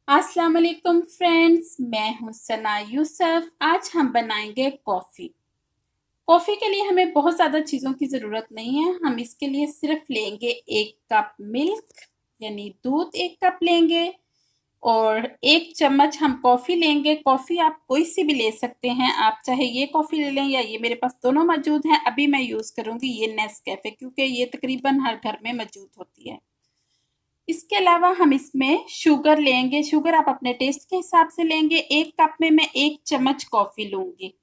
अस्सलाम वालेकुम फ्रेंड्स, मैं हूं सना यूसुफ। आज हम बनाएंगे कॉफ़ी। कॉफ़ी के लिए हमें बहुत ज़्यादा चीज़ों की ज़रूरत नहीं है। हम इसके लिए सिर्फ लेंगे 1 कप मिल्क यानी दूध 1 कप लेंगे और 1 चम्मच हम कॉफ़ी लेंगे। कॉफ़ी आप कोई सी भी ले सकते हैं, आप चाहे ये कॉफ़ी ले लें या ये, मेरे पास दोनों मौजूद हैं। अभी मैं यूज़ करूँगी ये नेस्कैफ़े क्योंकि ये तकरीबन हर घर में मौजूद होती है। इसके अलावा हम इसमें शुगर लेंगे। शुगर आप अपने टेस्ट के हिसाब से लेंगे। 1 कप में मैं 1 चम्मच कॉफ़ी लूँगी।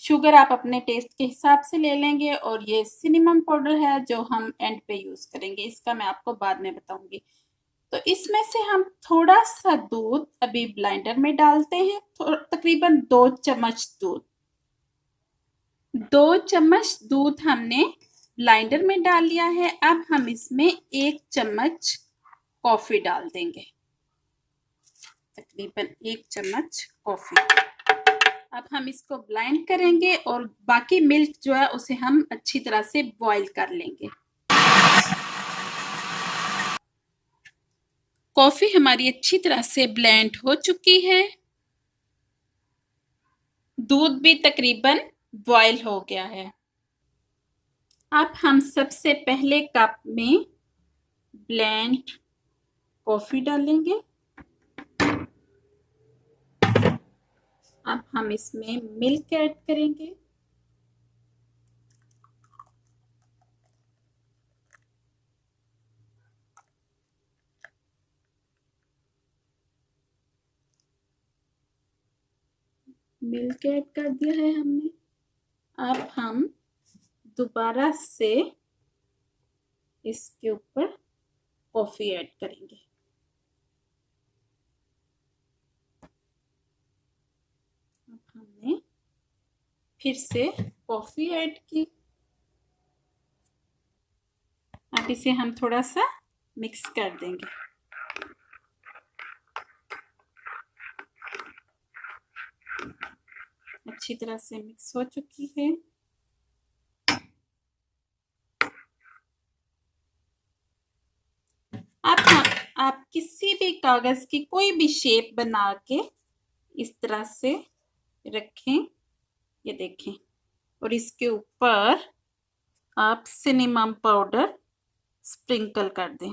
शुगर आप अपने टेस्ट के हिसाब से ले लेंगे और ये सिनेमन पाउडर है जो हम एंड पे यूज़ करेंगे, इसका मैं आपको बाद में बताऊँगी। तो इसमें से हम थोड़ा-सा दूध अभी ब्लेंडर में डालते हैं, तकरीबन 2 चम्मच दूध। 2 चम्मच दूध हमने ब्लेंडर में डाल लिया है। अब हम इसमें 1 चम्मच कॉफ़ी डाल देंगे, तकरीबन 1 चम्मच कॉफ़ी। अब हम इसको ब्लेंड करेंगे और बाकी मिल्क जो है उसे हम अच्छी तरह से बॉईल कर लेंगे। कॉफ़ी हमारी अच्छी तरह से ब्लेंड हो चुकी है। दूध भी तकरीबन बॉईल हो गया है। अब हम सबसे पहले कप में ब्लेंड कॉफ़ी डालेंगे। अब हम इसमें मिल्क ऐड करेंगे। मिल्क ऐड कर दिया है हमने। अब हम दोबारा से इसके ऊपर कॉफ़ी ऐड करेंगे। अब हमने फिर से कॉफ़ी ऐड की। अब इसे हम थोड़ा सा मिक्स कर देंगे। अच्छी तरह से मिक्स हो चुकी है। अब आप किसी भी कागज़ की कोई भी शेप बना के इस तरह से रखें, ये देखें, और इसके ऊपर आप सिनेमन पाउडर स्प्रिंकल कर दें।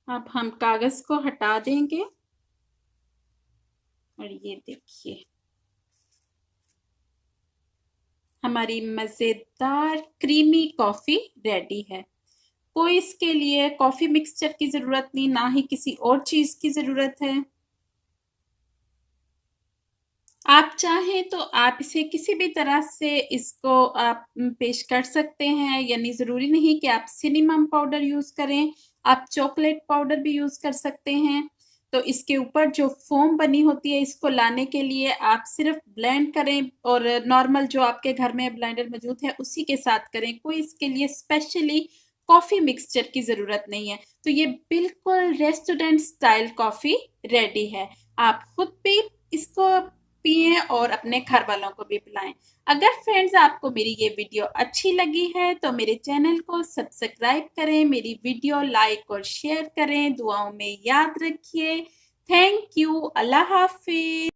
अब हम कागज़ को हटा देंगे और ये देखिए हमारी मज़ेदार क्रीमी कॉफ़ी रेडी है। कोई इसके लिए कॉफ़ी मिक्सचर की ज़रूरत नहीं, ना ही किसी और चीज़ की ज़रूरत है। आप चाहें तो आप इसे किसी भी तरह से इसको आप पेश कर सकते हैं, यानी ज़रूरी नहीं कि आप सिनेमन पाउडर यूज़ करें, आप चॉकलेट पाउडर भी यूज़ कर सकते हैं। तो इसके ऊपर जो फ़ोम बनी होती है, इसको लाने के लिए आप सिर्फ़ ब्लेंड करें और नॉर्मल जो आपके घर में ब्लेंडर मौजूद है, उसी के साथ करें। कोई इसके लिए स्पेशली कॉफ़ी मिक्सचर की ज़रूरत नहीं है। तो ये बिल्कुल रेस्टोरेंट स्टाइल कॉफ़ी रेडी है। आप खुद भी इसको पिएँ और अपने घर वालों को भी पिलाएँ। अगर फ्रेंड्स आपको मेरी ये वीडियो अच्छी लगी है तो मेरे चैनल को सब्सक्राइब करें, मेरी वीडियो लाइक और शेयर करें, दुआओं में याद रखिए। Thank you. अल्लाह हाफ़िज़।